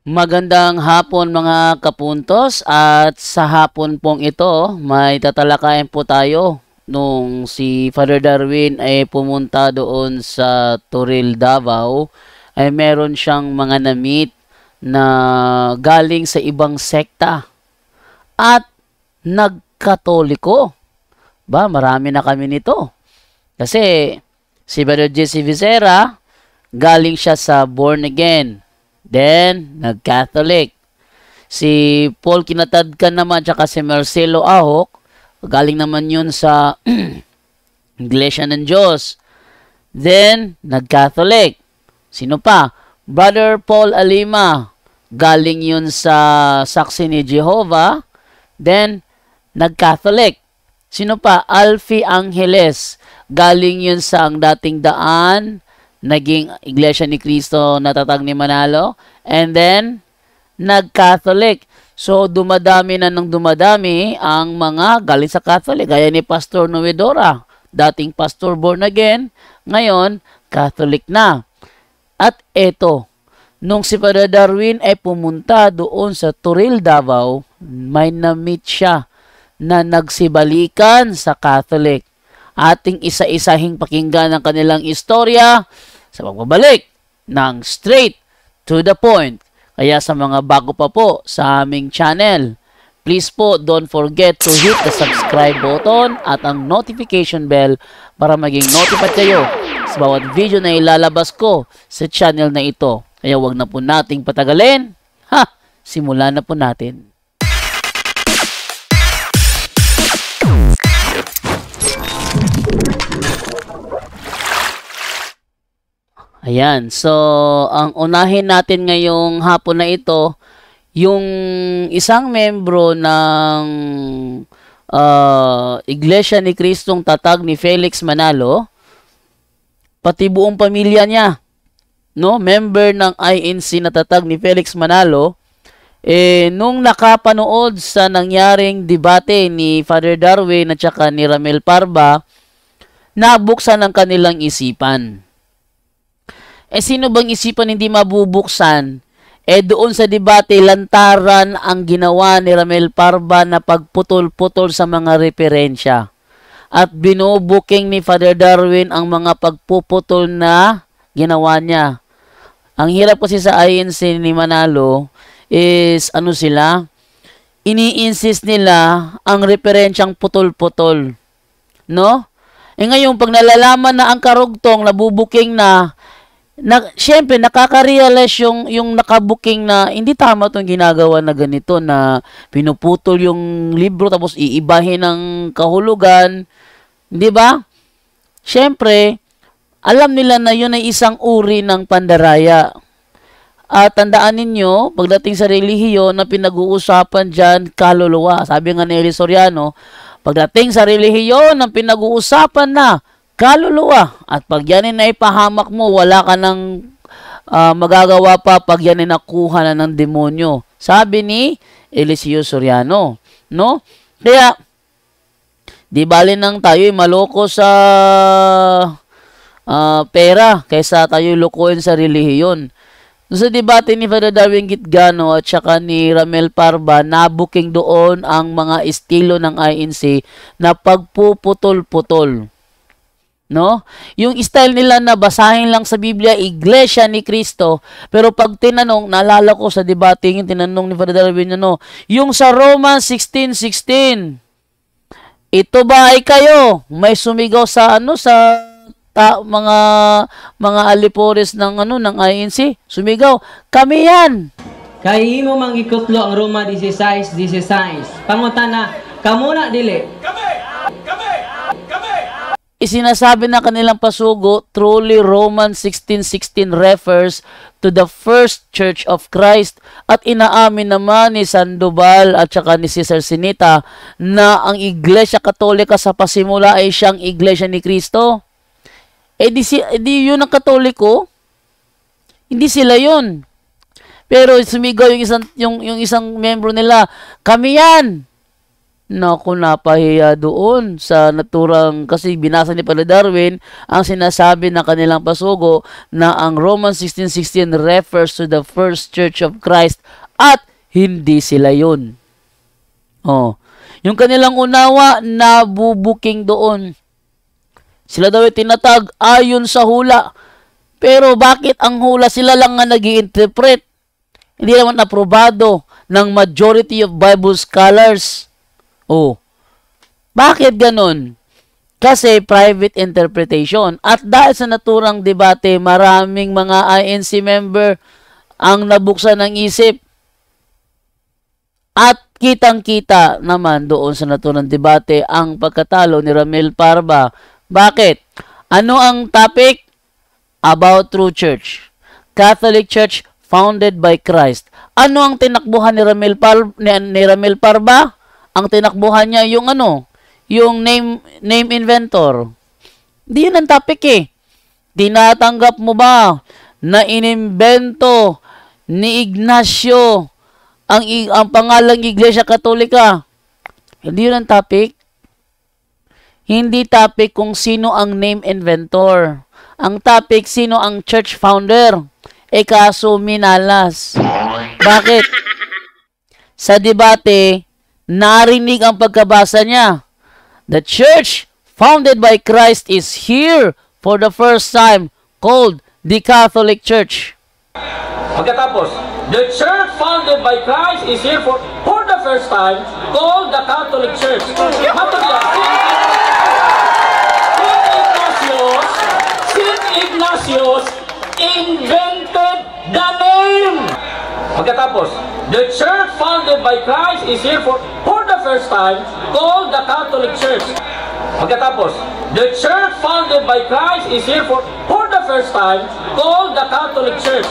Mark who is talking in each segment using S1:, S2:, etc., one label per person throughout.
S1: Magandang hapon mga kapuntos, at sa hapon pong ito may tatalakayin po tayo nung si Father Darwin ay pumunta doon sa Turil, Davao, ay meron siyang mga na-meet na galing sa ibang sekta at nagkatoliko. Ba, marami na kami nito. Kasi si Father Jesse Vicera, galing siya sa born again. Then, nag-Catholic. Si Paul Kinatadkan naman, tsaka si Marcelo Ahok, galing naman yun sa Iglesia ng Diyos. Then, nag-Catholic. Sino pa? Brother Paul Alima, galing yun sa Saksi ni Jehovah. Then, nag-Catholic. Sino pa? Alfie Angeles, galing yun sa ang dating daan, naging Iglesia ni Cristo na Tatag ni Manalo, and then nag-Catholic. So dumadami na ng dumadami ang mga galing sa Catholic, gaya ni Pastor Noedora, dating pastor born again, ngayon Catholic na. At eto, nung si Father Darwin ay pumunta doon sa Turil, Davao, may na-meet siya na nagsibalikan sa Catholic. Ating isa-isahing pakinggan ang kanilang istorya sa pagbabalik ng straight to the point. Kaya sa mga bago pa po sa aming channel, please po don't forget to hit the subscribe button at ang notification bell para maging notified kayo sa bawat video na ilalabas ko sa channel na ito. Kaya wag na po nating patagalin. Simulan na po natin. Ayan, so ang unahin natin ngayong hapon na ito, yung isang membro ng Iglesia ni Cristong Tatag ni Felix Manalo, pati buong pamilya niya, no, member ng INC na Tatag ni Felix Manalo, nung nakapanood sa nangyaring debate ni Father Darwin at saka ni Ramel Parba, nabuksan ang kanilang isipan. Sino bang isipan hindi mabubuksan? Doon sa debate, lantaran ang ginawa ni Ramel Parba na pagputol-putol sa mga referensya. At binubuking ni Father Darwin ang mga pagpuputol na ginawa niya. Ang hirap kasi sa INC ni Manalo is, sila? Ini-insist nila ang referensyang putol-putol. No? Ngayon, pag nalalaman na ang karugtong, nabubuking siyempre, nakaka-realize yung nakabuking na hindi tama itong ginagawa na ganito, na pinuputol yung libro tapos iibahin ng kahulugan. Di ba? Siyempre, alam nila na yun ay isang uri ng pandaraya. At tandaan ninyo, pagdating sa relihiyon na pinag-uusapan dyan, kaluluwa. Sabi nga ni Eli Soriano, pagdating sa relihiyon na pinag-uusapan na, kaluluwa. At pag yan ay naipahamak mo, wala ka nang magagawa pa pag yan ay nakuha na ng demonyo. Sabi ni Eliseo Soriano. No? Kaya, di bali nang tayo maloko sa pera kaysa tayo lukuin sa relihiyon. Sa debate ni Father Darwin Gitgano at saka ni Ramel Parba, nabuking doon ang mga estilo ng INC na pagpuputol-putol. No? Yung style nila na basahin lang sa Biblia, Iglesia ni Cristo, pero pag tinanong, naalala ko sa debate yung tinanong ni Father Darwin, yung sa Romans 16:16, ito ba ay kayo? May sumigaw sa mga alipores ng INC, sumigaw, kami yan.
S2: Kay imo mangikutlo ang Roma 16:16. Pangutana, kamo na dili. Kami.
S1: Isinasabi na kanilang pasugo, truly Romans 16:16 refers to the first Church of Christ, at inaamin naman ni Sandoval at saka ni Cesar Sinita na ang Iglesia Katolika sa pasimula ay siyang Iglesia ni Cristo. Di yun ang Katoliko? Hindi sila yun. Pero sumigaw yung isang membro nila, kami yan. Naku, napahiya doon sa naturang, kasi binasa ni Father Darwin ang sinasabi ng kanilang pasugo na ang Romans 16:16 refers to the first Church of Christ at hindi sila yun. Oh, yung kanilang unawa nabubuking doon. Sila daw ay tinatag ayon sa hula. Pero bakit ang hula sila lang nga nag-i-interpret? Hindi naman aprobado ng majority of Bible scholars. Oh, bakit ganun? Kasi private interpretation. At dahil sa naturang debate, maraming mga INC member ang nabuksan ng isip. At kitang-kita naman doon sa naturang debate ang pagkatalo ni Ramil Parba. Bakit? Ano ang topic? About true church. Catholic Church founded by Christ. Ano ang tinakbuhan ni Ramil Parba? Ang tinakbuhan niya yung yung name inventor. Di yun ang topic eh. Tinatanggap mo ba na inimbento ni Ignacio ang pangalang Iglesia Katolika? Hindi yun ang topic. Hindi topic kung sino ang name inventor. Ang topic, sino ang church founder. Kaso minalas. Bakit? Sa debate, narinig ang pagkabasa niya. The church founded by Christ is here for the first time, called the Catholic Church.
S2: Pagkatapos, the church founded by Christ is here for the first time, called the Catholic Church. Saint Ignatius invented the name. Pagkatapos, the church founded by Christ is here for the first time, called the Catholic Church. Pagkatapos, the church founded by Christ is here for the first time, called the Catholic Church.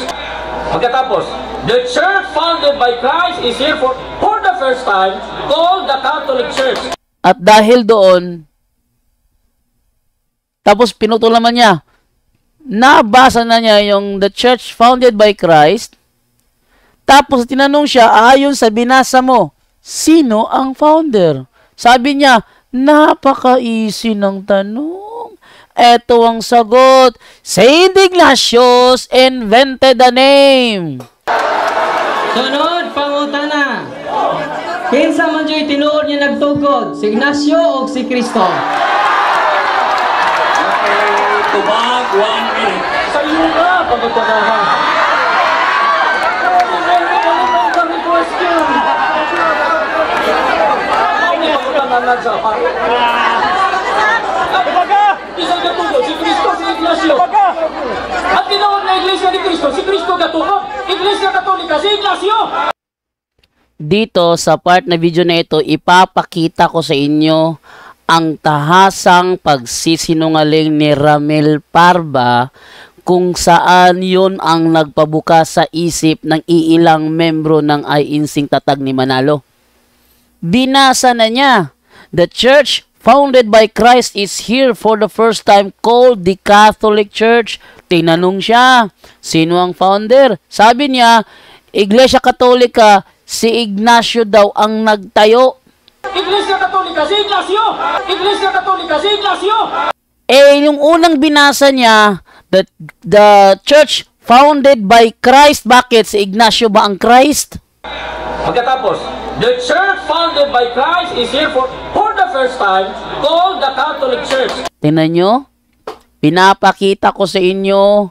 S2: Pagkatapos, the church founded by Christ is here for the first time, called the Catholic Church.
S1: At dahil doon, tapos pinutol naman niya, nabasa na niya yung the church founded by Christ. Tapos tinanong siya, ayon sa binasa mo, sino ang founder? Sabi niya, napaka-easy ng tanong. Ito ang sagot, Saint Ignatius invented the name.
S2: Sunod, pangutana. Kinsa man dyo'y tinuod niya nagtugod, si Ignacio o si Cristo?
S3: Tubag, 1 minute.
S2: Sa iyo na, pagkutanahan. Isang katulog, si Cristo, si Ignacio. At tinawag na Iglesia ni Cristo, si Cristo katulog. Iglesia Katolika, si Ignacio.
S1: Dito sa part na video na ito, ipapakita ko sa inyo ang tahasang pagsisinungaling ni Ramil Parba kung saan yun ang nagpabuka sa isip ng iilang membro ng INC Tatag ni Manalo. Binasa na niya, the church founded by Christ is here for the first time, called the Catholic Church. Tinanong siya, sino ang founder? Sabi niya, Iglesia Katolika, si Ignacio daw ang nagtayo.
S2: Iglesia Katolika, si Ignacio! Iglesia Katolika, si Ignacio!
S1: Yung unang binasa niya, the church founded by Christ. Bakit? Si Ignacio ba ang Christ?
S2: Pagkatapos, the church founded by Christ is here for the first time, called the Catholic Church.
S1: Tingnan nyo, pinapakita ko sa inyo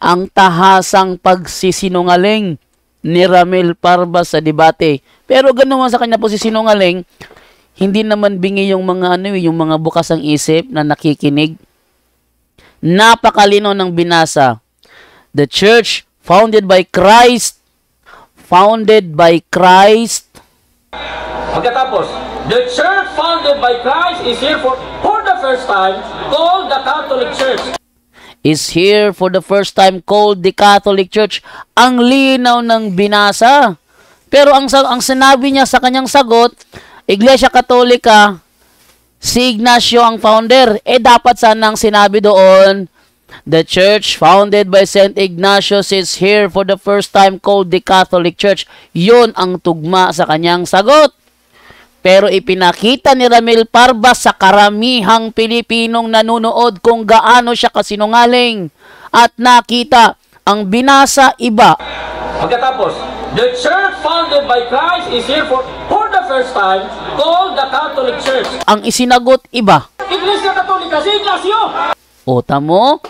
S1: ang tahasang pagsisinungaling ni Ramil Parba sa debate. Pero ganun sa kanya po si sinungaling, hindi naman bingi yung mga yung mga bukas ang isip na nakikinig. Napakalino ng binasa. The church founded by Christ. Founded by Christ.
S2: Pagkatapos, the church founded by Christ is here for the first time, called the Catholic Church.
S1: Is here for the first time, called the Catholic Church. Ang linaw ng binasa. Pero ang sinabi niya sa kanyang sagot, Iglesia Katolika, si Ignacio ang founder. Dapat sanang sinabi doon, the church founded by Saint Ignatius is here for the first time, called the Catholic Church. Yun ang tugma sa kanyang sagot. Pero ipinakita ni Ramil Parba sa karamihang Pilipinong nanonood kung gaano siya kasinungaling. At nakita ang binasa iba.
S2: Pagkatapos, the church founded by Christ is here for the first time called the Catholic Church.
S1: Ang isinagot iba.
S2: Iglesia Katolika, si Ignacio!
S1: O, tamo?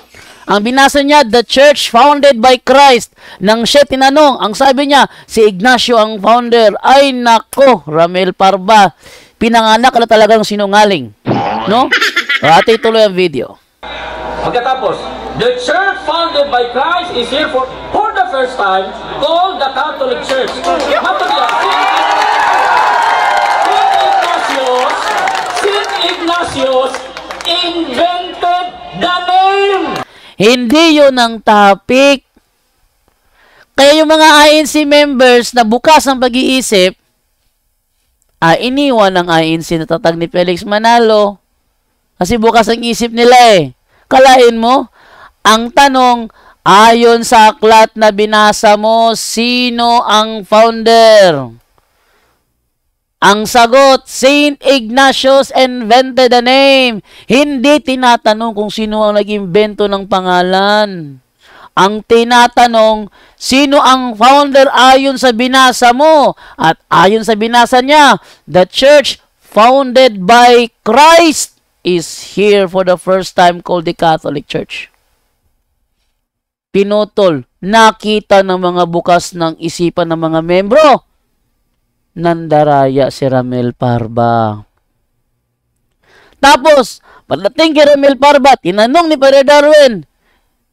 S1: Ang binasa niya, the church founded by Christ. Nang siya tinanong, ang sabi niya, si Ignacio ang founder. Ay, nako, Ramil Parba. Pinanganak na talagang sinungaling. No? Ate, tuloy ang video.
S2: Pagkatapos, the church founded by Christ is here for the first time called the Catholic Church. Matuloy, Saint Ignatius invented the name.
S1: Hindi yun ang topic. Kaya yung mga INC members na bukas ang pag-iisip, iniwan ang INC na tatag ni Felix Manalo. Kasi bukas ang isip nila eh. Kalain mo, ang tanong, ayon sa aklat na binasa mo, sino ang founder? Ang sagot, Saint Ignatius invented the name. Hindi tinatanong kung sino ang nag-imbento ng pangalan. Ang tinatanong, sino ang founder ayon sa binasa mo? At ayon sa binasa niya, the church founded by Christ is here for the first time called the Catholic Church. Pinutol, nakita ng mga bukas ng isipan ng mga membro. Nandaraya si Ramil Parba. Tapos, pagdating kay Ramil Parba, tinanong ni Father Darwin,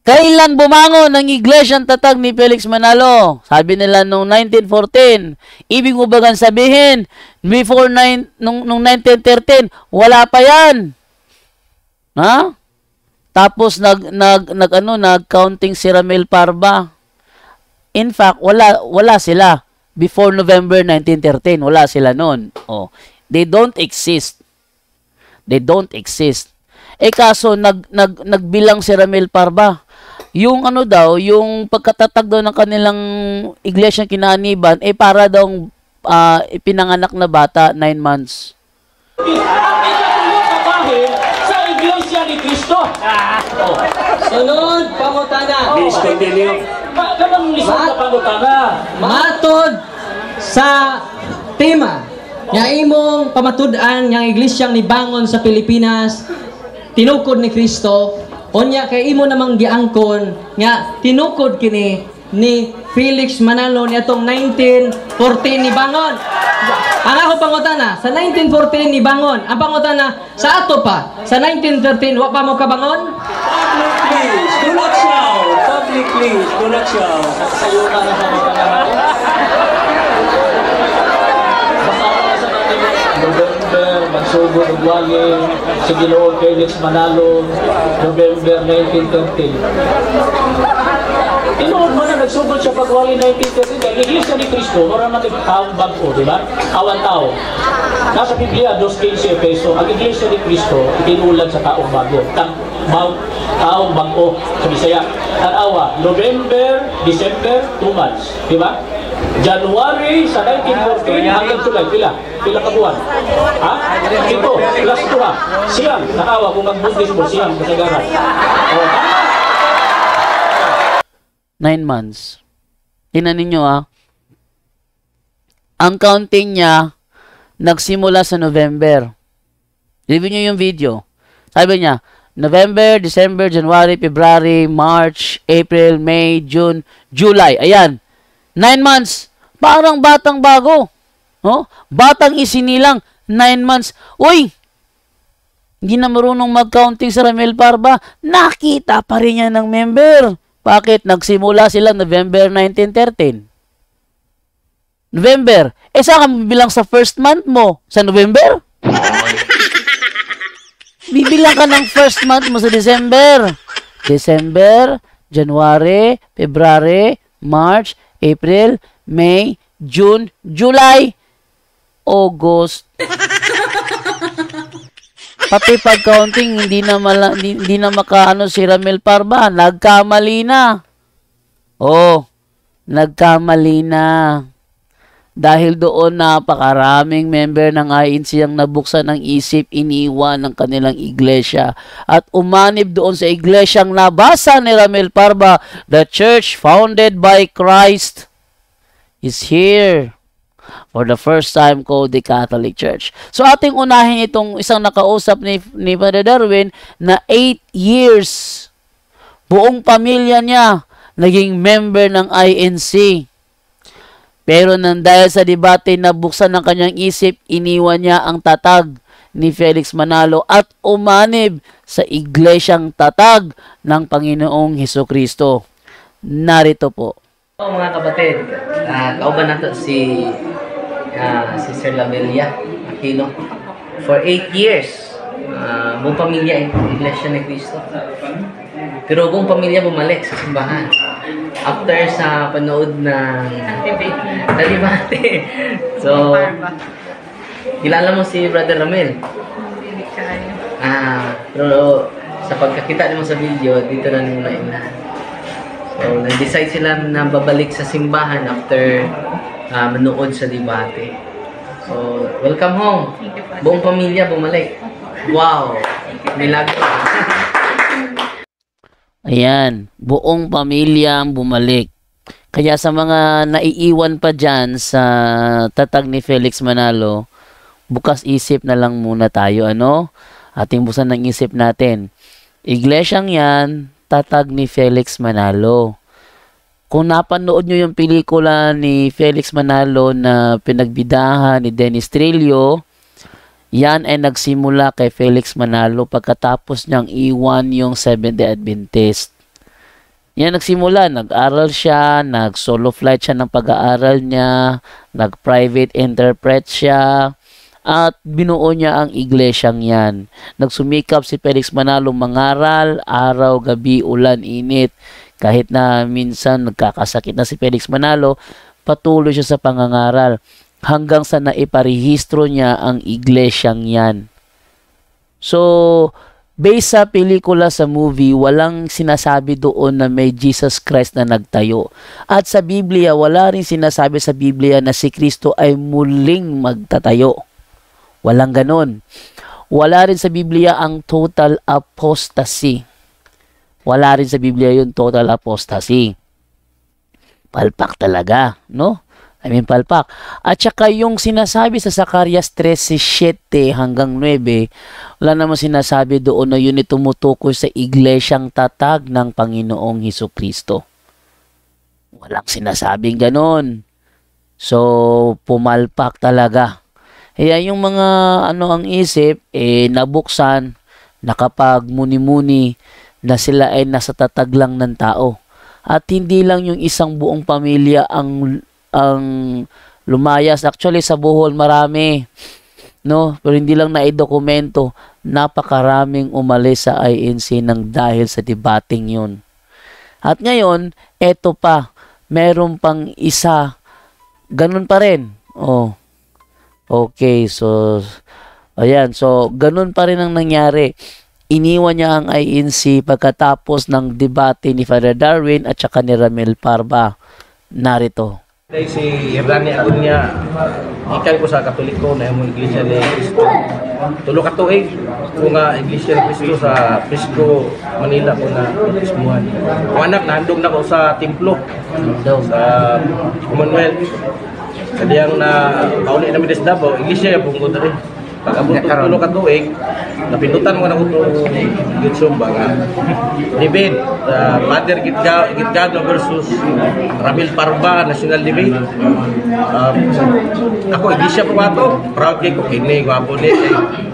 S1: kailan bumangon ang iglesyang tatag ni Felix Manalo? Sabi nila noong 1914. Ibig ubagan sabihin, before nung 1913, wala pa yan. Ha? Tapos nag-counting si Ramil Parba. In fact, wala sila. Before November 1913, wala sila noon. Oh, they don't exist. They don't exist. Kaso nagbilang si Ramil Parba. Yung yung pagkatatag daw ng kanilang iglesia kinaaniban, para daw ipinanganak na bata, 9 months.
S2: Sa Iglesia ni Cristo.
S3: Sunod, pangutana. Please continue.
S2: Kanang lisod na pangutana.
S4: Matod sa tema nga imong pamatud-an nga iglesyang nibangon sa Pilipinas, tinukod ni Kristo, unya kay imo namang giangkon nga tinukod kini ni Felix Manalo niadtong 1914 ni bangon. Ang ako pangutana, sa 1914 ni bangon. Ang pangutana, sa ato pa, sa 1913 wa pa mo kabangon?
S3: Please, do not shout. Public, please, do not shout.
S2: Sayo na na pangutana. November, magsugod og wali si Ginoo Felix Manalo, November 1913. Tinuod mo na nagsugod siya pagwali 1913. Ang Iglesia ni Cristo, mara natin taong bago, di ba? Awan tao. Nasa Biblia, 2:15 peso. Ang Iglesia ni Cristo, itinulad sa taong bago. Taong bago sa Bisaya. Tanawa, November, December, 2 months. Di ba? January sa 1914 hanggang July, pila ka buwan? Ha? Ito, plus 2 ha. Siyang, nakawa kung mag-Buddhist mo, siyang, kasagaran. O,
S1: 9 months. Tingnan ninyo ang counting niya nagsimula sa November. Review nyo yung video. Sabi niya, November, December, January, February, March, April, May, June, July. Ayan. 9 months. Parang batang bago. Oh? Batang isinilang. 9 months. Uy! Hindi na marunong mag-counting sa Ramil Parba. Nakita pa rin niya ng member. Bakit? Nagsimula sila November 1913. November. Saan ka bibilang sa first month mo? Sa November? Bibilang ka ng first month mo sa December. December, January, February, March, April, May, June, July, August. Pati pag-counting, hindi na makaano si Ramil Parba. Nagkamali na. Oh, nagkamali na. Dahil doon napakaraming member ng INC ang nabuksan ng isip, iniwan ng kanilang iglesia at umanib doon sa iglesyang nabasa ni Ramil Parba. The church founded by Christ is here for the first time called the Catholic Church. So ating unahin itong isang nakausap ni Father Darwin na 8 years. Buong pamilya niya naging member ng INC. Pero nang dahil sa debate na buksan ng kanyang isip, iniwan niya ang tatag ni Felix Manalo at umanib sa iglesyang tatag ng Panginoong Hesukristo. Narito po.
S4: So, mga kapatid, kauban nato si Sister Lamelia Aquino. For 8 years, buong pamilya Iglesia ni Cristo. Pero buong pamilya bumalik sa simbahan. After sa panood ng debate. So, kilala mo si Brother Ramil? Pero sa pagkakita naman sa video, dito na nyo naimnahan. So, nag-decide sila na babalik sa simbahan after manood sa debate. So, welcome home. Buong pamilya bumalik. Wow! Milagro.
S1: Ayan, buong pamilya ang bumalik. Kaya sa mga naiiwan pa dyan sa tatag ni Felix Manalo, bukas isip na lang muna tayo, ano? Ating busan ng isip natin. Iglesyang yan, tatag ni Felix Manalo. Kung napanood nyo yung pelikula ni Felix Manalo na pinagbidahan ni Dennis Trillo, yan ay nagsimula kay Felix Manalo pagkatapos niyang iwan yung Seventh-day Adventist. Yan nagsimula, nag-aral siya, nag-solo flight siya ng pag-aaral niya, nag-private interpret siya, at binuo niya ang iglesyang yan. Nagsumikap si Felix Manalo mangaral, araw, gabi, ulan, init. Kahit na minsan nagkakasakit na si Felix Manalo, patuloy siya sa pangangaral hanggang sa naiparehistro niya ang iglesyang yan. So, based sa pelikula sa movie, walang sinasabi doon na may Jesus Christ na nagtayo. At sa Biblia, wala rin sinasabi sa Biblia na si Kristo ay muling magtatayo. Walang ganon. Wala rin sa Biblia ang total apostasy. Wala rin sa Biblia yung total apostasy. Palpak talaga, no? Palpak. At saka yung sinasabi sa Zacarias 13:7 hanggang 9, wala naman sinasabi doon na yun ay tumutukoy sa iglesyang tatag ng Panginoong Hesukristo. Walang sinasabing ganon. So, pumalpak talaga. Kaya yung mga ang isip, nabuksan, nakapagmuni-muni na sila ay nasa tatag lang ng tao. At hindi lang yung isang buong pamilya ang lumayas. Actually, sa Bohol marami, no? Pero hindi lang naidokumento. Napakaraming umalis sa INC ng dahil sa debating yun. At ngayon, eto pa, meron pang isa, ganun pa rin. Oh, okay, so, ayan, so, ganun pa rin ang nangyari. Iniwan niya ang INC pagkatapos ng debate ni Father Darwin at saka ni Ramil Parba. Narito.
S5: Si Rani Agunya, ikan ko sa Katoliko na yung Iglesia ni Cristo. Tulo ka tuig ko nga Iglesia ni Cristo sa Pisco, Manila ko na bautismuhan. Kung anak, nahandog na ko sa templo sa Commonwealth. Kadiyang na kauli na mides Davao, Iglesia yung pungkod rin. Pag-abot tulo ka tuig, napindutan ko na ko itong Gitsumba nga. Debate, Father Gitgado versus Ramil Parba, national debate. Ako, Iglesia po ba ito? Proud kay ko, kini, gwapo ni.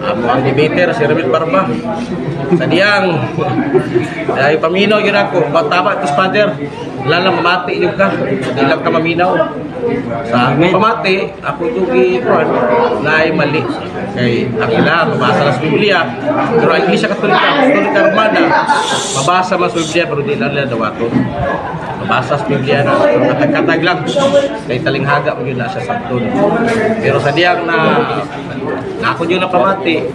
S5: Ang debater, si Ramil Parba. Sa diyang, ay paminaw yun ako, tama ito Father, lalang mamati yun ka, ilang ka maminaw. Sa pamati, ako ito na ay mali. Kay akila, mabasa sa Biblia, pero ang Iglesia Katolika Romana, mabasa man sa Biblia, pero di lang nila dawato. Mabasa sa Biblia na, pero katag-katag lang, kay talinghaga mo yun na siya sabton. Pero sa diyang na ako yun na pamati,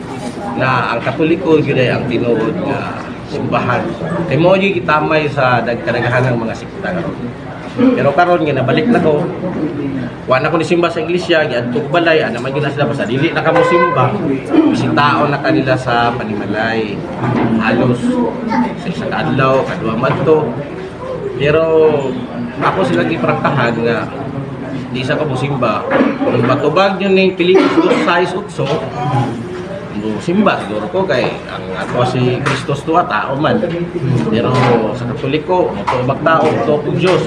S5: na ang Katoliko yun ay ang tinuod na simbahan. Kay mo yung itamay sa dagkaragahan ng mga sikta. Pero karon nga nabalik na ko. Wala ko ni simba sa iglesia, giadto ko balay, ana man gina sila basta dili na kamo simba. Bisitaon na kanila sa panimalay. Halos sa isang adlaw, kadua madto. Pero ako sila gipraktahan nga di sa ko simba. Kung matubag yun ni Pilipos 2:6-8, simba siguro ko kay ang ato si Kristos tuwa tao man. Pero sa Katoliko, matubag tao, ito po Diyos.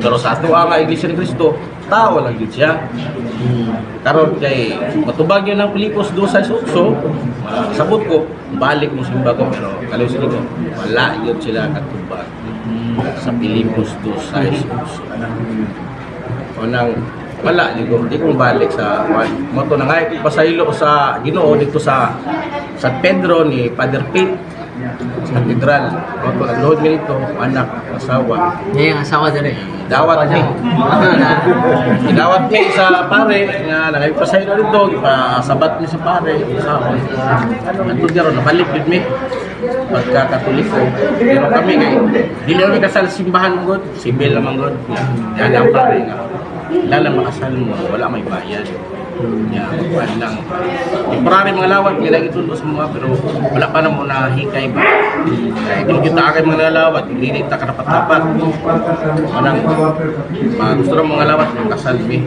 S5: Pero sa ato ang Iglesia ni Cristo, tao lang yun siya. Karon kay matubag yun ng Pilipos 2:6-8, sabot ko, balik mo simba ko, pero kalusin ko, wala yun sila katubag sa Pilipos 2:6-8. Unang wala, di ko balik sa moto na nga pasaylo sa Ginoo dito sa San Pedro ni Father Pete sa katedral. Moto nagload mi dito, anak, asawa.
S4: Yung asawa dali.
S5: Dawat ni. Idawat ni sa pare nga nagay pasaylo dito, sabat ni sa pare, asawa. Ano diaro nabalik gid mi pagka Katoliko. Pero kami kay dili kami kasal simbahan gud, sibil lamang gud. Yan ang pare nga. Lala makasal mo, wala may bayad. Yan, lang. Temporary mga lawat, nilagay ito sa mga, pero wala pa na mo nahikay ba? Kaya kung kita kay mga lawat, hindi ta karapat-dapat. Manang, gusto ng mga lawat, kasal mi.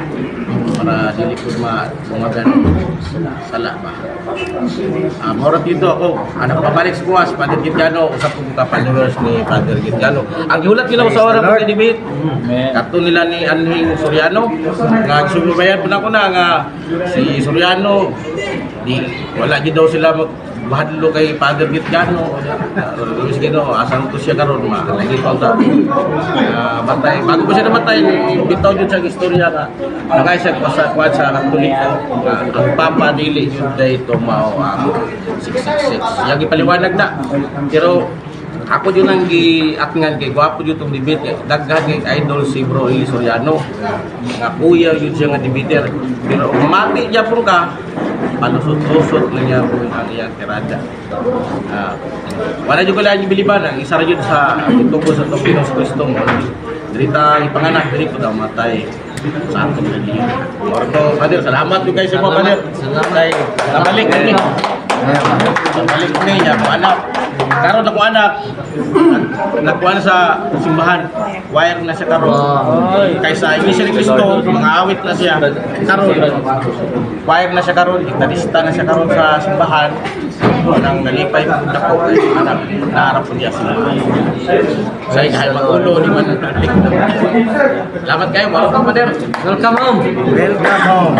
S5: Para dili ko magan sala ba. Morat dito ako, anak pabalik sa kuwas, Father Gitgano, usap ko ka followers ni Father Gitgano. Ang gihulat nila sa oras ng debate, kato nila ni Anhing Soriano, nga sumabayan po na ko na nga si Soriano, wala gid daw sila bahadlo kay Father Gitgano. Luis Gino, asan to siya karon lagi pa ta. Batay, bago pa siya namatay, bitaw jud sa istorya nga nangay siya sa Katoliko. Ang Papa dili jud day to mao ang 666. Yang ipaliwanag na. Pero ako jud nang giatngan kay gwapo jud tong debate daghan kay idol si Bro Eli Soriano. Nga kuya jud siya nga debater. Pero mati niya pun ka palusot-lusot na niya po ang iyang tirada. Wala juga lang yung biliban, ang isa rin sa tungkol sa Pinos Kristo mo. Dirita ipanganak, diri ko daw matay sa atong reliyon. Orto, Father, salamat yung guys sa mga Father. Salamat. Nabalik ni. Nabalik ni niya, anak. Karon ako anak, nagkuhan sa simbahan, wire na siya karon. Kaysa Iglesia ni Cristo, mga awit na siya. Karon, wire na siya karon, italista na siya karon sa simbahan. Nang nalipay po na po, anak, naharap po niya sila. Sa kahit magulo, di man nagkalik. Salamat kayo, welcome Father.
S4: Welcome home.
S3: Welcome home.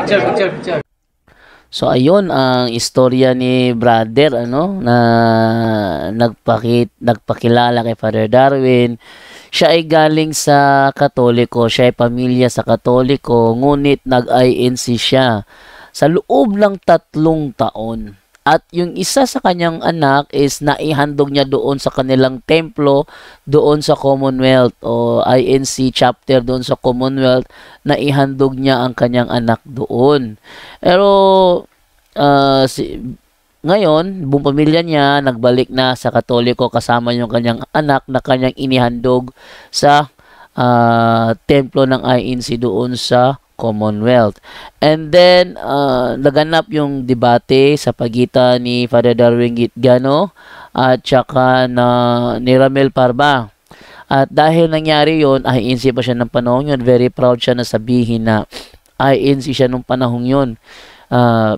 S4: Picture.
S1: So ayun ang istorya ni brother na nagpakilala kay Father Darwin. Siya ay galing sa Katoliko, siya ay pamilya sa Katoliko, ngunit nag-INC siya sa loob ng 3 taon. At yung isa sa kanyang anak is naihandog niya doon sa kanilang templo, doon sa Commonwealth o INC chapter doon sa Commonwealth, naihandog niya ang kanyang anak doon. Pero ngayon, buong pamilya niya nagbalik na sa Katoliko kasama yung kanyang anak na kanyang inihandog sa templo ng INC doon sa Commonwealth. And then, naganap yung debate sa pagitan ni Father Darwin Gitgano at saka ni Ramel Parba. At dahil nangyari yon, INC pa siya ng panahon yun. Very proud siya na sabihin na INC siya nung panahon yun.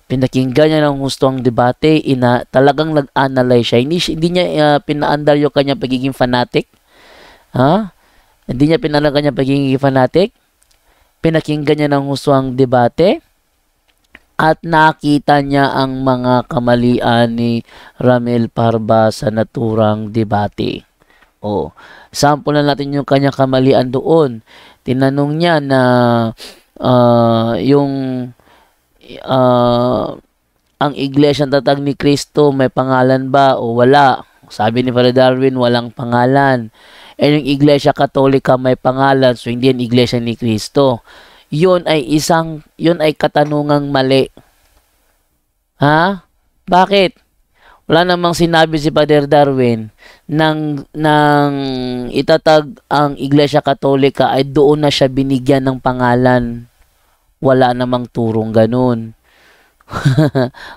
S1: Pinakinggan niya ng gusto ang debate, talagang nag-analyze siya. Hindi niya pinaandar yung kanyang pagiging fanatic. Hindi niya pinaandar kanyang pagiging fanatic. Pinakinggan niya ng gusto ang debate at nakita niya ang mga kamalian ni Ramel Parba sa naturang debate. Sample na natin yung kanyang kamalian doon. Tinanong niya na ang Iglesia Tatag ni Cristo may pangalan ba o wala? Sabi ni Father Darwin, walang pangalan. Yung Iglesia Katolika may pangalan, so hindi yan Iglesia ni Cristo. Yun ay katanungang mali. Bakit? Wala namang sinabi si Father Darwin nang itatag ang Iglesia Katolika ay doon na siya binigyan ng pangalan. Wala namang turong ganun.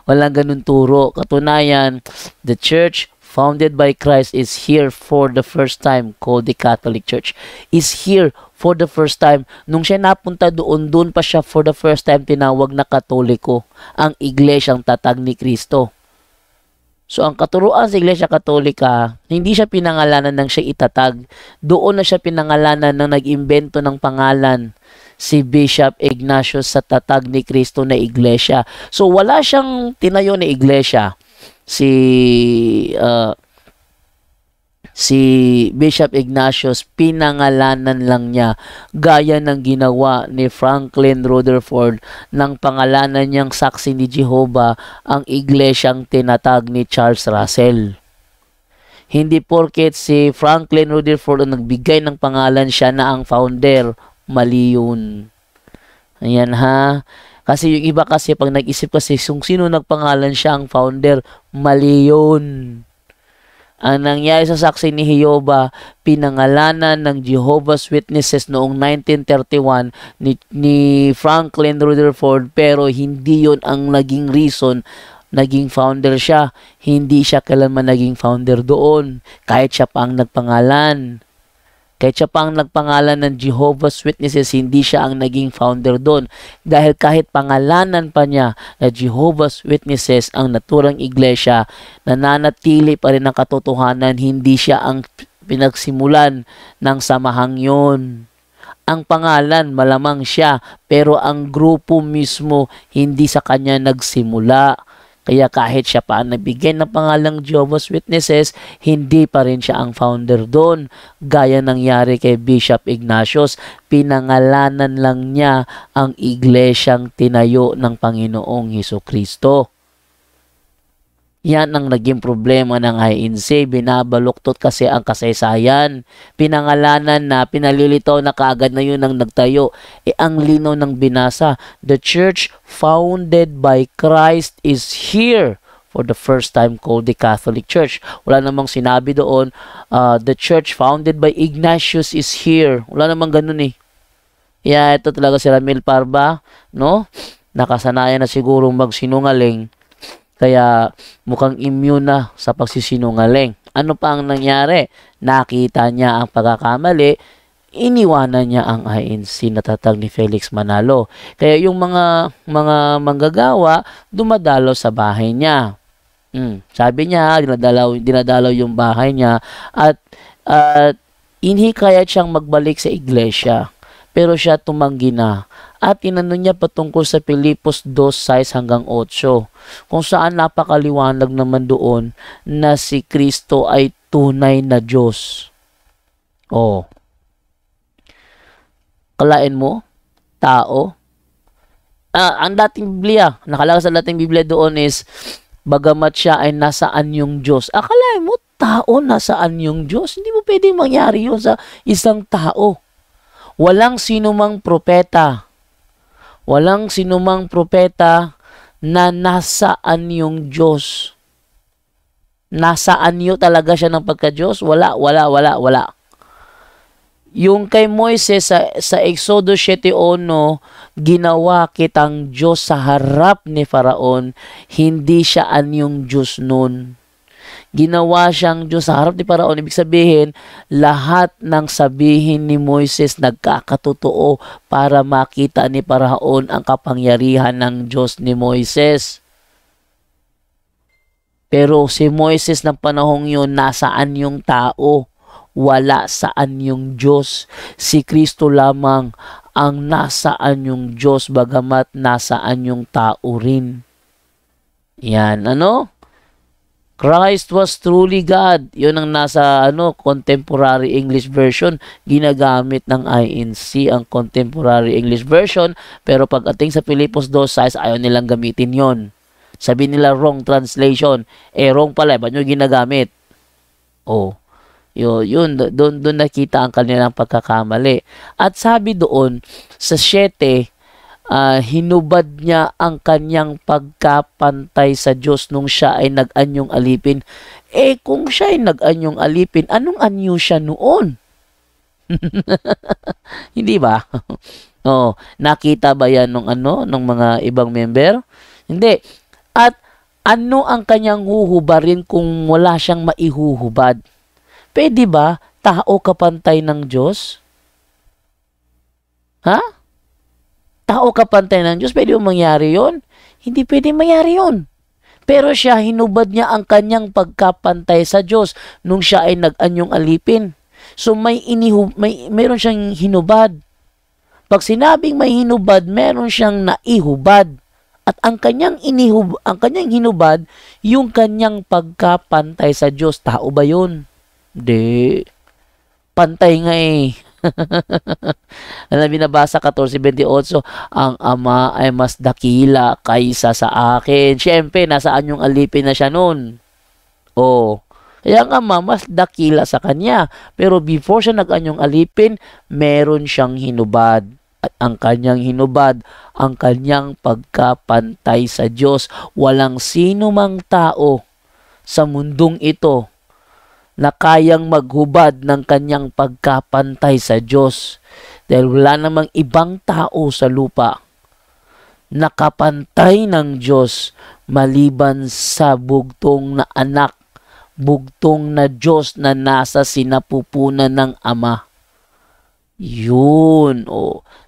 S1: Walang ganun turo. Katunayan, the church founded by Christ is here for the first time, called the Catholic Church. Is here for the first time. Nung siya napunta doon pa siya for the first time tinawag na Katoliko, ang Iglesyang tatag ni Kristo. So, ang katuruan sa Iglesia Katolika, hindi siya pinangalanan ng siya itatag. Doon na siya pinangalanan ng nag-imbento ng pangalan, si Bishop Ignatius sa tatag ni Kristo na iglesia. So, wala siyang tinayo na iglesia. Si Bishop Ignatius, pinangalanan lang niya gaya ng ginawa ni Franklin Rutherford ng pangalanan niyang Saksi ni Jehovah ang iglesyang tinatag ni Charles Russell. Hindi porket si Franklin Rutherford ang nagbigay ng pangalan siya na ang founder, mali yun. Ayan ha. Kasi yung iba kasi pag nag-isip kasi kung sino nagpangalan siya ang founder, mali yun. Ang nangyari sa Saksi ni Jehovah, pinangalanan ng Jehovah's Witnesses noong 1931 ni Franklin Rutherford, pero hindi yon ang naging reason naging founder siya. Hindi siya kailanman naging founder doon, kahit siya pa ang nagpangalan. Kahit siya pa ang nagpangalan ng Jehovah's Witnesses, hindi siya ang naging founder doon. Dahil kahit pangalanan pa niya na Jehovah's Witnesses ang naturang iglesia, nananatili pa rin ang katotohanan, hindi siya ang pinagsimulan ng samahang yon. Ang pangalan, malamang siya, pero ang grupo mismo, hindi sa kanya nagsimula. Kaya kahit siya pa ang nabigay ng pangalang Jehovah's Witnesses, hindi pa rin siya ang founder doon. Gaya nangyari kay Bishop Ignatius, pinangalanan lang niya ang iglesyang tinayo ng Panginoong Hesukristo. Yan ang naging problema ng INC. Binabaluktot kasi ang kasaysayan. Pinangalanan na, pinalilitaw na kaagad na yun ang nagtayo. Ang linaw ng binasa. The church founded by Christ is here for the first time, called the Catholic Church. Wala namang sinabi doon, the church founded by Ignatius is here. Wala namang ganun eh. Ito talaga si Ramil Parba, no? Nakasanayan na siguro magsinungaling. Kaya mukhang immune na sa pagsisinungaling. Ano pa ang nangyari? Nakita niya ang pagkakamali, iniwanan niya ang INC na tatag ni Felix Manalo. Kaya yung mga manggagawa, dumadalaw sa bahay niya. Sabi niya, dinadalaw yung bahay niya at inhikayat siyang magbalik sa iglesia. Pero siya tumanggi na. At tinanong niya patungkol sa Pilipos 2:6 hanggang 8, kung saan napakaliwanag naman doon na si Kristo ay tunay na Diyos. Kalain mo, tao. Ang dating Biblia, nakalagay sa dating Biblia doon is, bagamat siya ay nasaan yung Diyos. Akalain mo, tao nasaan yung Diyos? Hindi mo pwedeng mangyari yun sa isang tao. Walang sinumang propeta na nasaan yung Diyos. Nasaan yun talaga siya ng pagka-Diyos? Wala. Yung kay Moises sa Exodus 7:1, ginawa kitang Diyos sa harap ni Faraon, hindi siya anyong Diyos nun. Ginawa siyang Diyos sa harap ni Faraon. Ibig sabihin, lahat ng sabihin ni Moises nagkakatotoo para makita ni Faraon ang kapangyarihan ng Diyos ni Moises. Pero si Moises ng panahong yun, nasaan yung tao? Wala saan yung Diyos. Si Kristo lamang ang nasaan yung Diyos, bagamat nasaan yung tao rin. Yan, Christ was truly God. Yun ang nasa contemporary English version. Ginagamit ng INC ang contemporary English version. Pero pagdating sa Pilipos 2:6, ayaw nilang gamitin yon. Sabi nila wrong translation. Wrong pala. Ba't nyo ginagamit? Yun. Doon nakita ang kanilang pagkakamali. At sabi doon, sa 7, hinubad niya ang kanyang pagkapantay sa Diyos nung siya ay nag-anyong alipin. Kung siya ay nag-anyong alipin, anong anyo siya noon? Hindi ba? Oh, nakita ba yan nung mga ibang member? Hindi. At ano ang kanyang huhubarin kung wala siyang maihuhubad? Pwede ba tao kapantay ng Diyos? Ha? Tao kapantay ng Diyos, pwede ba mangyari yon? Hindi pwede mangyari yon. Pero siya, hinubad niya ang kanyang pagkapantay sa Diyos nung siya ay nag-anyong alipin. So mayroon siyang hinubad. Pag sinabing may hinubad, meron siyang naihubad. At ang kanyang hinubad, yung kanyang pagkapantay sa Diyos. Tao ba yun? Hindi. Pantay nga eh. Alam, binabasa 14:28, ang Ama ay mas dakila kaysa sa akin. Siyempre, nasaan yung alipin na siya nun? Kaya ang Ama mas dakila sa kanya. Pero before siya nag-anyong alipin, meron siyang hinubad. At ang kanyang hinubad, ang kanyang pagkapantay sa Diyos. Walang sino mang tao sa mundong ito na kayang maghubad ng kanyang pagkapantay sa Diyos. Dahil wala namang ibang tao sa lupa na kapantay ng Diyos maliban sa bugtong na anak, bugtong na Diyos na nasa sinapupunan ng Ama. Yun,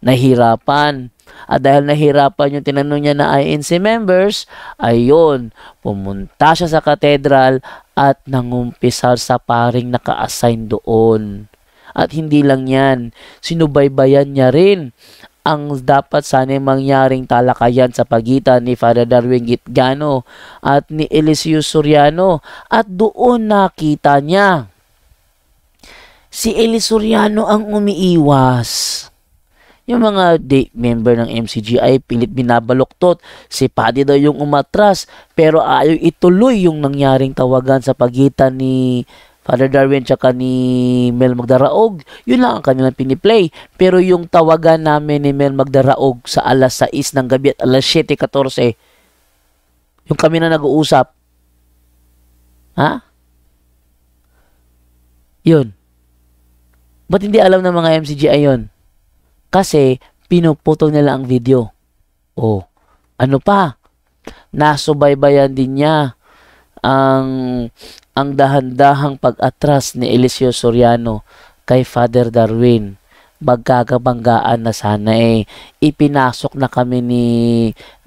S1: nahirapan. At dahil nahirapan yung tinanong niya na INC members, ayun, pumunta siya sa katedral at nangumpisal sa paring naka-assign doon. At hindi lang yan, sinubaybayan niya rin ang dapat sana mangyaring talakayan sa pagitan ni Father Darwin Gitgano at ni Eliseo Soriano. At doon nakita niya si Eli Soriano ang umiiwas. Yung mga member ng MCGI, pilit binabaluktot. Si Paddy daw yung umatras, pero ayaw ituloy yung nangyaring tawagan sa pagitan ni Father Darwin tsaka ni Mel Magdaraog. Yun lang ang kanilang piniplay. Pero yung tawagan namin ni Mel Magdaraog sa alas 6 ng gabi at alas 7:14, yung kami na nag-uusap. Ha? Yun. Ba't hindi alam ng mga MCGI yun? Kasi pinuputol nila ang video. Ano pa? Nasubaybayan din niya ang dahan-dahang pag-atras ni Eliseo Soriano kay Father Darwin. Magkakabanggaan na sana ipinasok na kami ni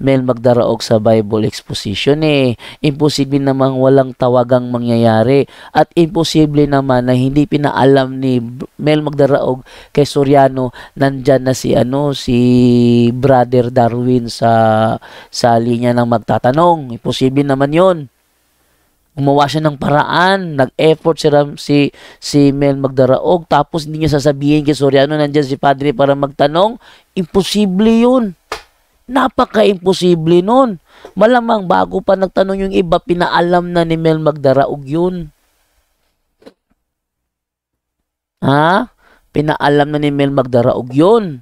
S1: Mel Magdaraog sa Bible Exposition Imposible namang walang tawagang mangyayari at imposible naman na hindi pinaalam ni Mel Magdaraog kay Soriano nandyan na si Brother Darwin sa linya ng magtatanong. Imposible naman yon. Gumawa siya ng paraan, nag-effort si Mel Magdaraog, tapos hindi niya sasabihin kay Soriano nandiyan si Padre para magtanong. Imposible yun. Napaka-imposible nun. Malamang bago pa nagtanong yung iba, pinaalam na ni Mel Magdaraog yun. Pinaalam na ni Mel Magdaraog yun.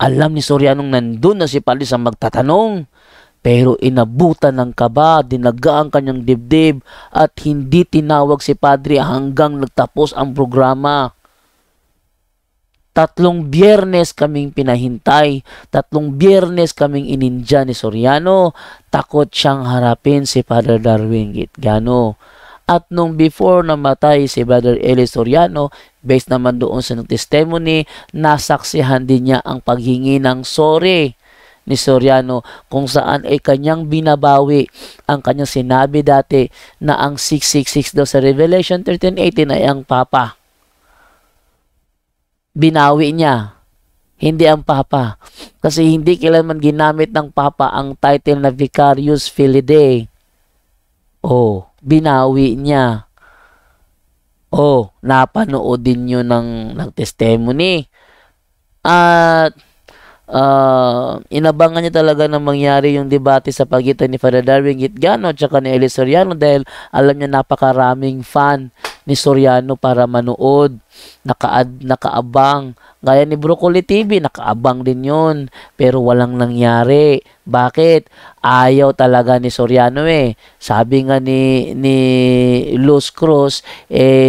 S1: Alam ni Soriano nandun na si Padre sa magtatanong. Pero inabutan ng kaba, dinaga ang kanyang dibdib at hindi tinawag si Padre hanggang nagtapos ang programa. 3 biyernes kaming pinahintay, 3 biyernes kaming inindya ni Soriano. Takot siyang harapin si Father Darwin Gitgano. At nung before namatay si Brother Eli Soriano, based naman doon sa testimony, nasaksihan din niya ang paghingi ng sorry ni Soriano kung saan ay kanyang binabawi ang kanyang sinabi dati na ang 666 daw sa Revelation 13:18 ay ang Papa. Binawi niya, hindi ang Papa. Kasi hindi kailanman ginamit ng Papa ang title na Vicarius Filii. Binawi niya. Napanood din yun ng testimony. At inabangan niya talaga na mangyari yung debate sa pagitan ni Father Darwin Gitgano at saka ni Eli Soriano dahil alam niya napakaraming fan ni Soriano para manood. Nakaabang. Gaya ni Broccoli TV, nakaabang din yun. Pero walang nangyari. Bakit? Ayaw talaga ni Soriano eh. Sabi nga ni Luz Cruz,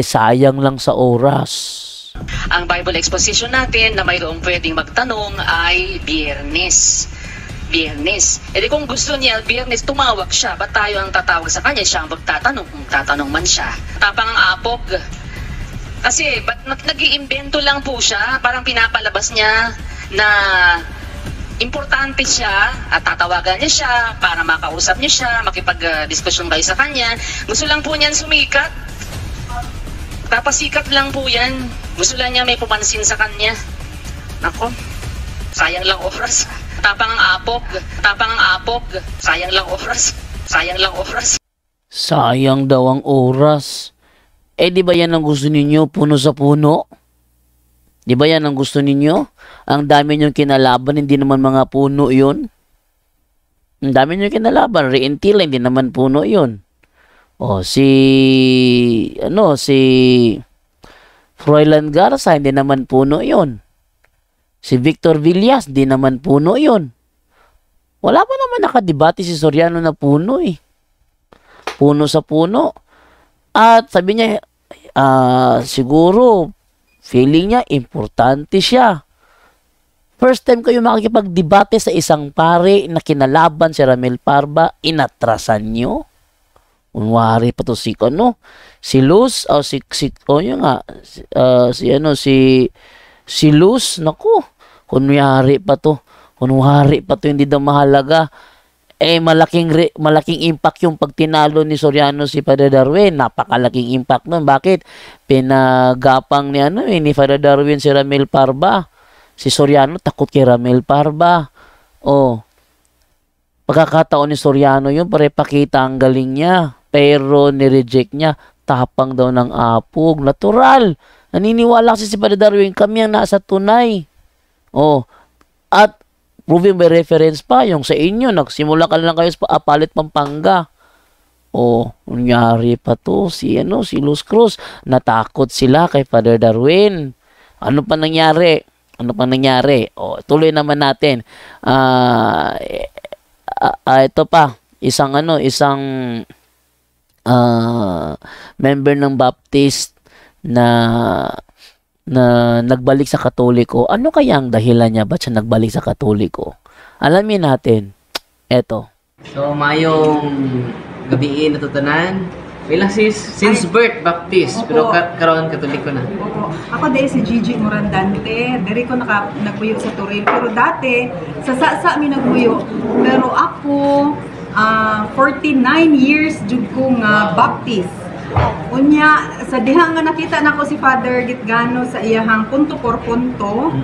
S1: sayang lang sa oras.
S6: Ang Bible exposition natin na mayroong pwedeng magtanong ay Biyernes. E di kung gusto niya, Biyernes, tumawag siya. Ba't tayo ang tatawag sa kanya? Siya ang magtatanong kung tatanong man siya. Tapang ang apog. Kasi ba't nag-iimbento lang po siya? Parang pinapalabas niya na importante siya at tatawagan niya siya para makausap niya siya, makipag-diskusyon kayo sa kanya. Gusto lang po niyan sumikat. Papasikat lang po yan. Gusto lang niya may pumansin sa kanya. Nako, sayang lang oras. Tapang ang apog. Sayang lang oras.
S1: Sayang daw ang oras. Di ba yan ang gusto ninyo? Puno sa puno? Di ba yan ang gusto ninyo? Ang dami niyong kinalaban, hindi naman mga puno yun. Ang dami niyong kinalaban, Rientila, hindi naman puno yun. Si Froilan Garza, hindi naman puno yun. Si Victor Villas, hindi naman puno yun. Wala pa naman nakadebate si Soriano na puno eh. Puno sa puno. At sabi niya, siguro, feeling niya, importante siya. First time kayo makikipag-debate sa isang pare na kinalaban si Ramil Parba, inatrasan nyo. Unwari pa to si Luz, si Luz, naku, kunwari pa to, hindi daw mahalaga. Malaking impact yung pagtinalo ni Soriano si Father Darwin. Napakalaking impact nun. Bakit? Pinagapang ni Father Darwin si Ramil Parba. Si Soriano takot kay Ramil Parba. Pagkakataon ni Soriano yun para ipakita ang galing niya. Pero nireject niya. Tapang daw ng apog. Natural. Naniniwala kasi si Father Darwin, kami ang nasa tunay. At proven by reference pa, yung sa inyo, nagsimula ka lang kayo sa Apalit, Pampanga. Nangyari pa to, si Luz Cruz, natakot sila kay Father Darwin. Ano pa nangyari? Tuloy naman natin. Ito pa, isang member ng Baptist na nagbalik sa Katoliko. Ano kaya ang dahilan niya? Ba't siya nagbalik sa Katoliko? Alamin natin. Eto.
S4: So, mayong gabiin natutunan. Bilang since birth, Baptist. Pero karon Katoliko na.
S7: Opo. Ako dahil si Gigi Morandante. Dari ko nagbuyo sa Turin. Pero dati, sa mi nagbuyo. Pero ako, 49 years jud ko nga Baptist. Unya, sa diha nga nakita nako si Father Gitgano sa iyahang punto por punto,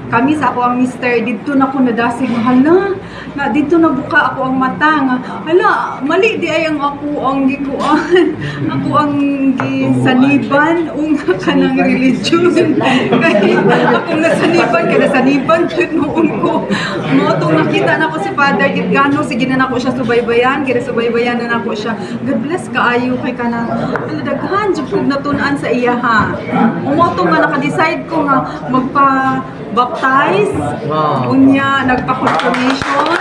S7: kami sa ako ang mister, dito na ko nadasig, hala, na dito na buka ako ang mata, nga, hala, mali di ay ang ako ang gikuan, ako ang gisaniban, unga ka ng religion, kaya akong nasaniban, yun noon ko. Itong nakita na ko si Father Gitgano, sige na nako siya subaybayan, subaybayan na nako siya, God bless kaayo kay kanang daghan jud kog natun-an sa iya ha. Umoto nga naka-decide ko nga magpa-baptize. Unya nagpa-confirmation.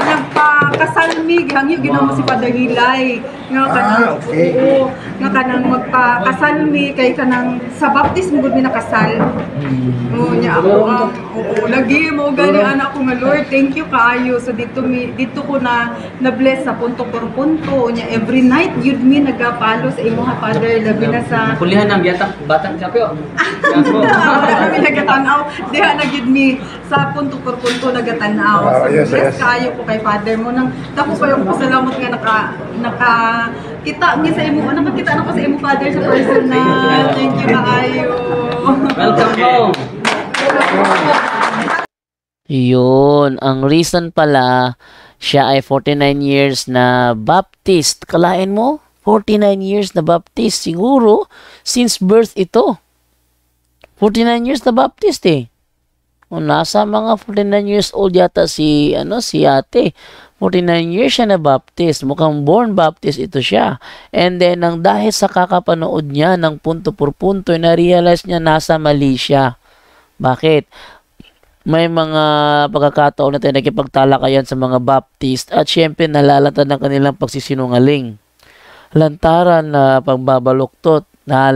S7: Nagpa-kasalmi hangyo ginamo si Father Hilay nga kanang nga kanang magpa-kasalmi kay kanang sa baptism gud mi nakasal. Unya ako lagi mo gani anak ko nga Lord, thank you kaayo. So dito ko na bless sa punto por punto. Unya every night yun mi nagapalo sa imo ha Father, labi na sa
S4: kulihan ng batang sapyo.
S7: Kami nagatanaw, diha na gyud mi sa punto por punto nagatanaw. So bless kaayo ko kay Father mo nang dako kayo ko salamat nga nakakita mi sa imo, nakakita na ko sa imo Father sa personal. Thank you kaayo.
S4: Welcome home.
S1: Yun, ang reason pala, siya ay 49 years na Baptist. Kalain mo? 49 years na Baptist. Siguro, since birth ito. 49 years na Baptist eh. Nasa mga 49 years old yata si ate. 49 years siya na baptist. Mukhang born baptist ito siya. And then nang dahil sa kakapanood niya ng punto por punto, na-realize niya nasa mali siya. Bakit? May mga pagkakataon na tayo nakipagtalakayan sa mga baptist at syempre nalalantad ng kanilang pagsisinungaling. Lantaran na pagbabaluktot na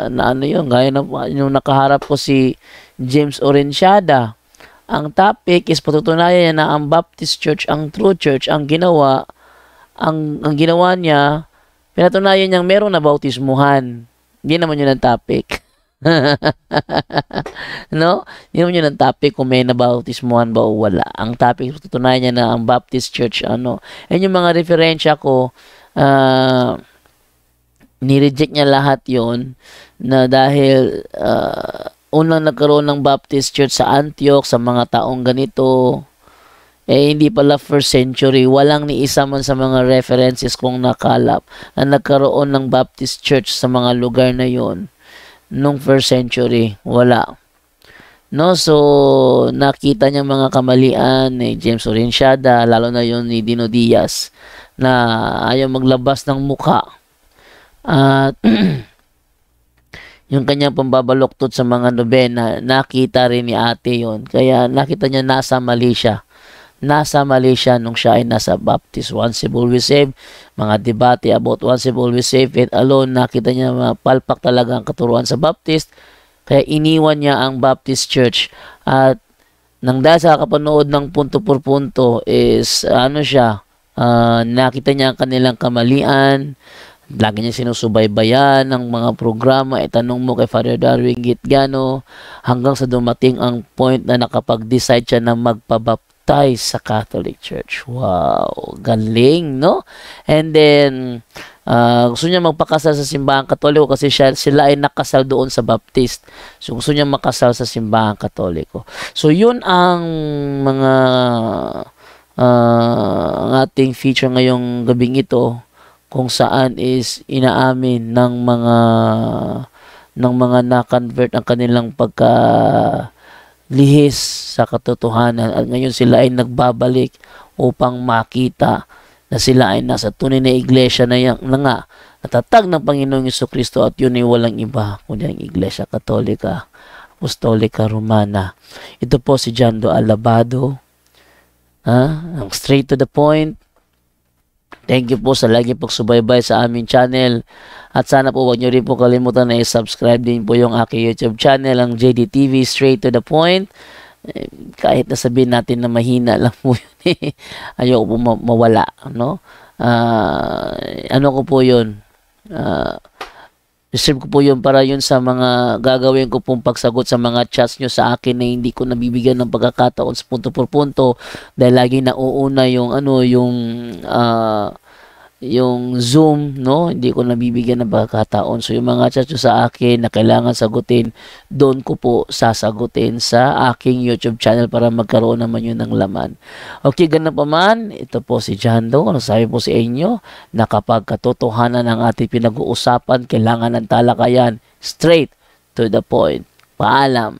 S1: ano yun, gaya na yung nakaharap ko si James Orenciada. Ang topic is patutunayan niya na ang Baptist Church, ang true church, ang ginawa niya, pinatunayan niyang meron na bautismuhan. Hindi naman yun ang topic. No? Hindi naman yun ang topic kung may nabautismuhan ba o wala. Ang topic, patutunayan niya na ang Baptist Church, Yan yung mga referensya ko, ni-reject niya lahat yon na dahil unang nagkaroon ng Baptist Church sa Antioch sa mga taong ganito, hindi pala first century. Walang ni isa man sa mga references kong nakalap na nagkaroon ng Baptist Church sa mga lugar na yon nung first century. Wala. No, so nakita niya mga kamalian ni James Orenciada, lalo na yon ni Dino Diaz, na ayaw maglabas ng muka. At yung kanyang pambabaluktot sa mga nobena, nakita rin ni ate yon. Kaya nakita niya nasa mali siya. Nasa mali siya nung siya ay nasa Baptist. Once always saved, mga debate about once always saved, faith alone, nakita niya palpak talaga ang katuruan sa Baptist. Kaya iniwan niya ang Baptist Church. At nang dahil sa kapanood ng punto por punto is nakita niya ang kanilang kamalian. Lagi niya sinusubaybayan ng mga programa. Itanong mo kay Father Darwin Gitgano hanggang sa dumating ang point na nakapag-decide siya na magpabaptize sa Catholic Church. Wow, galing, no? And then gusto niya magpakasal sa simbahang Katoliko kasi sila ay nakasal doon sa Baptist. So gusto niya makasal sa simbahang Katoliko. So yun ang mga ang ating feature ngayong gabing ito, kung saan is inaamin ng mga na-convert ang kanilang pagkalihis sa katotohanan, at ngayon sila ay nagbabalik upang makita na sila ay nasa tunay na iglesia na nga natatag ng Panginoong Jesucristo, at yun ay walang iba kundi ang Iglesia Katolika Apostolika Romana. Ito po si Jando Alabado, ang straight to the point. Thank you po sa lagi pagsubaybay sa aming channel. At sana po wag nyo rin po kalimutan na i-subscribe din po yung aking YouTube channel, ang JDTV Straight to the Point. Kahit na sabihin natin na mahina lang po yun, ayoko po mawala. No? Ko po yun. Reserve ko po yun para yun sa mga gagawin ko pong pagsagot sa mga chats nyo sa akin na hindi ko nabibigyan ng pagkakataon sa punto por punto dahil lagi nauuna yung Zoom, no? Hindi ko nabibigyan ng pagkakataon. So yung mga chats nyo sa akin na kailangan sagutin, doon ko po sasagutin sa aking YouTube channel para magkaroon naman yun ng laman. Okay, ganun pa man, ito po si Jando. Ano sabi po sa inyo na kapag katotohanan ng ating pinag-uusapan, kailangan ng talakayan, straight to the point. Paalam.